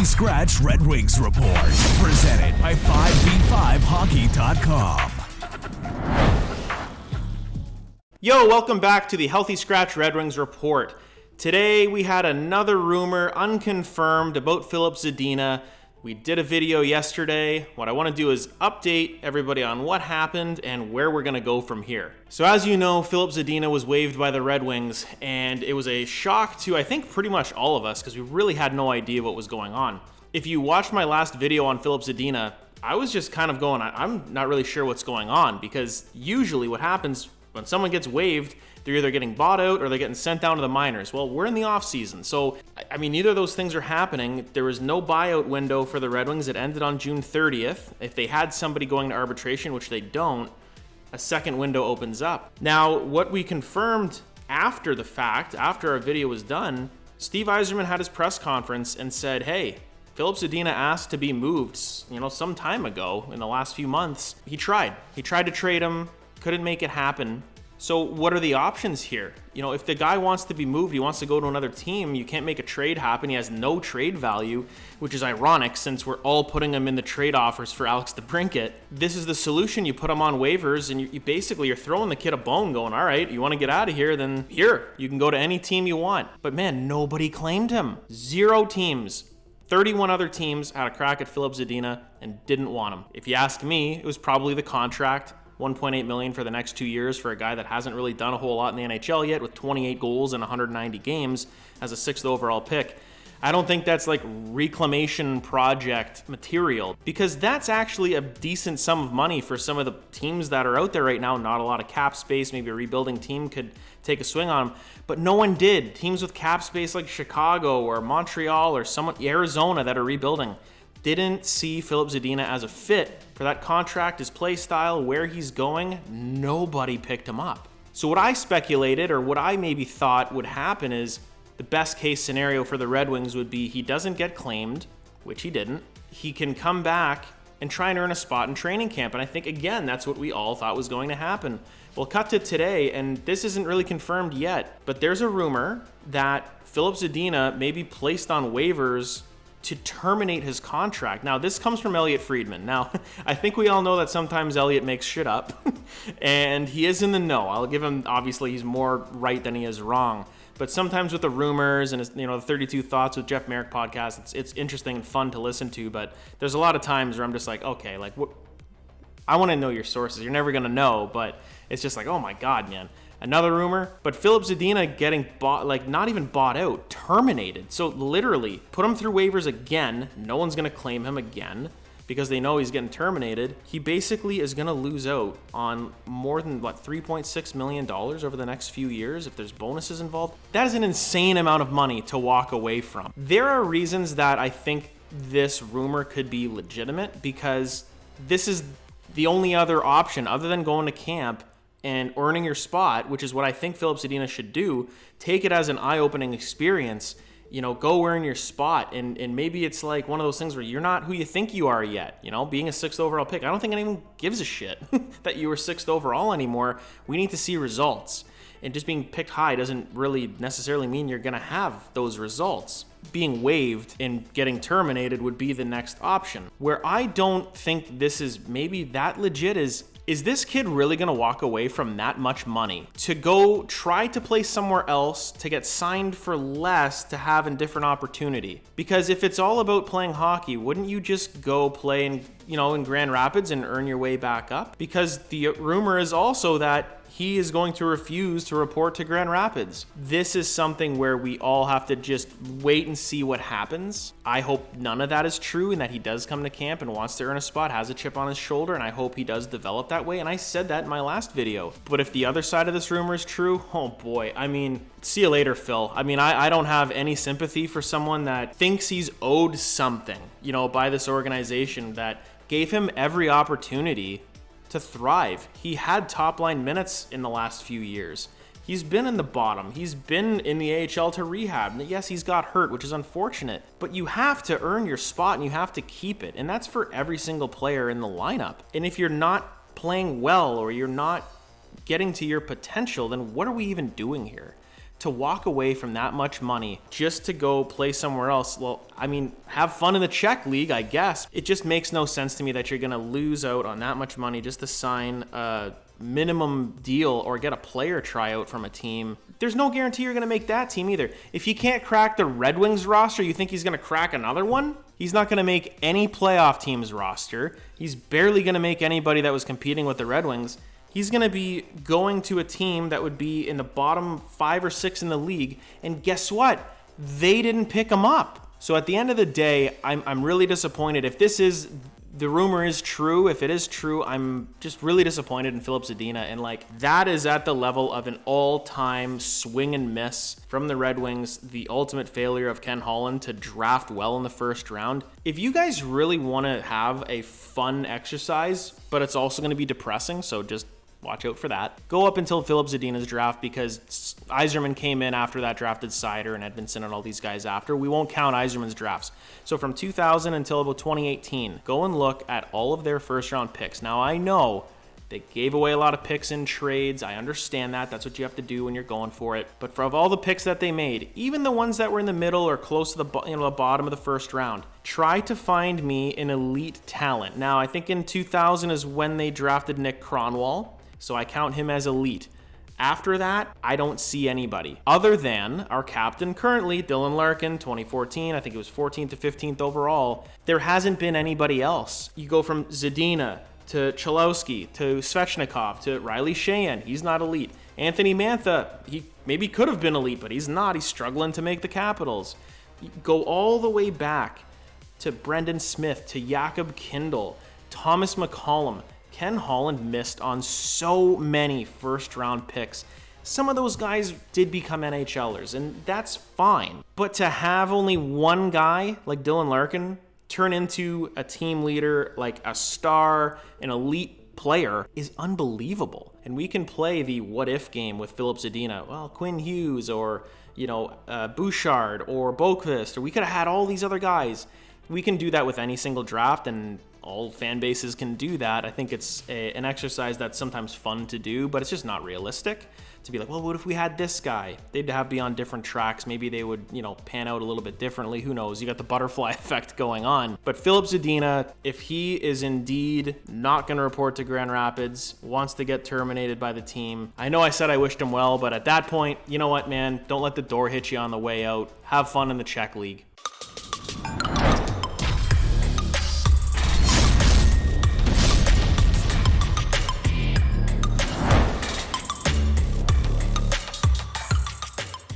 Healthy Scratch Red Wings Report, presented by 5v5hockey.com. Yo, welcome back to the Healthy Scratch Red Wings Report. Today we had another rumor, unconfirmed, about Filip Zadina. We did a video yesterday. What I want to do is update everybody on what happened and where we're going to go from here. So as you know, Filip Zadina was waived by the Red Wings, and it was a shock to, I think, pretty much all of us, because we really had no idea what was going on. If you watched my last video on Filip Zadina, I was just kind of going, I'm not really sure what's going on, because usually what happens when someone gets waived, they're either getting bought out or they're getting sent down to the minors. Well, we're in the off season, so I mean, neither of those things are happening. There was no buyout window for the Red Wings. It ended on June 30th. If they had somebody going to arbitration, which they don't, a second window opens up. Now, what we confirmed after the fact, after our video was done, Steve Yzerman had his press conference and said, hey, Filip Zadina asked to be moved, some time ago in the last few months. He tried to trade him, couldn't make it happen. So what are the options here? If the guy wants to be moved, he wants to go to another team, you can't make a trade happen. He has no trade value, which is ironic since we're all putting him in the trade offers for Alex DeBrincat. This is the solution. You put him on waivers and you're throwing the kid a bone going, all right, you want to get out of here, then here, you can go to any team you want. But man, nobody claimed him. 0 teams. 31 other teams had a crack at Filip Zadina and didn't want him. If you ask me, it was probably the contract. $1.8 million for the next 2 years for a guy that hasn't really done a whole lot in the NHL yet, with 28 goals in 190 games as a 6th overall pick. I don't think that's like reclamation project material, because that's actually a decent sum of money for some of the teams that are out there right now. Not a lot of cap space. Maybe a rebuilding team could take a swing on them, but no one did. Teams with cap space like Chicago or Montreal or Arizona that are rebuilding didn't see Filip Zadina as a fit for that contract, his play style, where he's going. Nobody picked him up. So what I speculated, or what I maybe thought would happen, is the best case scenario for the Red Wings would be he doesn't get claimed, which he didn't. He can come back and try and earn a spot in training camp. And I think, again, that's what we all thought was going to happen. Well, cut to today, and this isn't really confirmed yet, but there's a rumor that Filip Zadina may be placed on waivers to terminate his contract. Now, this comes from Elliotte Friedman. Now, I think we all know that sometimes Elliotte makes shit up, and he is in the know. I'll give him, obviously, he's more right than he is wrong. But sometimes with the rumors and the 32 Thoughts with Jeff Merrick podcast, it's interesting and fun to listen to. But there's a lot of times where I'm just like, okay, like what? I want to know your sources. You're never gonna know, but it's just like, oh my god, man. Another rumor, but Filip Zadina getting bought, like not even bought out, terminated. So literally, put him through waivers again. No one's gonna claim him again because they know he's getting terminated. He basically is gonna lose out on more than $3.6 million over the next few years if there's bonuses involved. That is an insane amount of money to walk away from. There are reasons that I think this rumor could be legitimate, because this is the only other option other than going to camp and earning your spot, which is what I think Filip Zadina should do. Take it as an eye-opening experience. Go earn your spot. And maybe it's like one of those things where you're not who you think you are yet. Being a 6th overall pick, I don't think anyone gives a shit that you were 6th overall anymore. We need to see results. And just being picked high doesn't really necessarily mean you're going to have those results. Being waived and getting terminated would be the next option. Where I don't think this is maybe that legit is this kid really going to walk away from that much money to go try to play somewhere else, to get signed for less, to have a different opportunity? Because if it's all about playing hockey, wouldn't you just go play in Grand Rapids and earn your way back up? Because the rumor is also that he is going to refuse to report to Grand Rapids. This is something where we all have to just wait and see what happens. I hope none of that is true and that he does come to camp and wants to earn a spot, has a chip on his shoulder, and I hope he does develop that way. And I said that in my last video. But if the other side of this rumor is true, oh boy, see you later, Phil. I don't have any sympathy for someone that thinks he's owed something, by this organization that gave him every opportunity to thrive. He had top line minutes in the last few years. He's been in the bottom. He's been in the AHL to rehab. Yes, he's got hurt, which is unfortunate, but you have to earn your spot and you have to keep it. And that's for every single player in the lineup. And if you're not playing well or you're not getting to your potential, then what are we even doing here? to walk away from that much money just to go play somewhere else, well, I mean, have fun in the Czech league, I guess. It just makes no sense to me that you're going to lose out on that much money just to sign a minimum deal or get a player tryout from a team. There's no guarantee you're going to make that team either. If you can't crack the Red Wings roster, you think he's going to crack another one? He's not going to make any playoff team's roster. He's barely going to make anybody that was competing with the Red Wings. He's going to be going to a team that would be in the bottom 5 or 6 in the league. And guess what? They didn't pick him up. So at the end of the day, I'm really disappointed. If the rumor is true, if it is true, I'm just really disappointed in Filip Zadina. And that is at the level of an all-time swing and miss from the Red Wings, the ultimate failure of Ken Holland to draft well in the first round. If you guys really want to have a fun exercise, but it's also going to be depressing, so just watch out for that. Go up until Filip Zadina's draft, because Yzerman came in after that, drafted Seider and Edvinsson and all these guys after. We won't count Yzerman's drafts. So from 2000 until about 2018, go and look at all of their first round picks. Now I know they gave away a lot of picks in trades. I understand that. That's what you have to do when you're going for it. But of all the picks that they made, even the ones that were in the middle or close to the bottom of the first round, try to find me an elite talent. Now I think in 2000 is when they drafted Nick Kronwall. So I count him as elite. After that, I don't see anybody other than our captain currently, Dylan Larkin, 2014. I think it was 14th to 15th overall. There hasn't been anybody else. You go from Zadina to Cholowski to Svechnikov to Riley Sheahan. He's not elite. Anthony Mantha, he maybe could have been elite, but he's not. He's struggling to make the Capitals. You go all the way back to Brendan Smith, to Jakob Kindl, Thomas McCollum. Ken Holland missed on so many first-round picks. Some of those guys did become NHLers, and that's fine. But to have only one guy like Dylan Larkin turn into a team leader, like a star, an elite player, is unbelievable. And we can play the what-if game with Filip Zadina. Well, Quinn Hughes or, Bouchard or Boqvist, or we could have had all these other guys. We can do that with any single draft, and all fan bases can do that. I think it's an exercise that's sometimes fun to do, but it's just not realistic to be like, well, what if we had this guy? They'd have to be on different tracks. Maybe they would, pan out a little bit differently. Who knows? You got the butterfly effect going on. But Filip Zadina, if he is indeed not going to report to Grand Rapids, wants to get terminated by the team, I know I said I wished him well, but at that point, you know what, man? Don't let the door hit you on the way out. Have fun in the Czech league.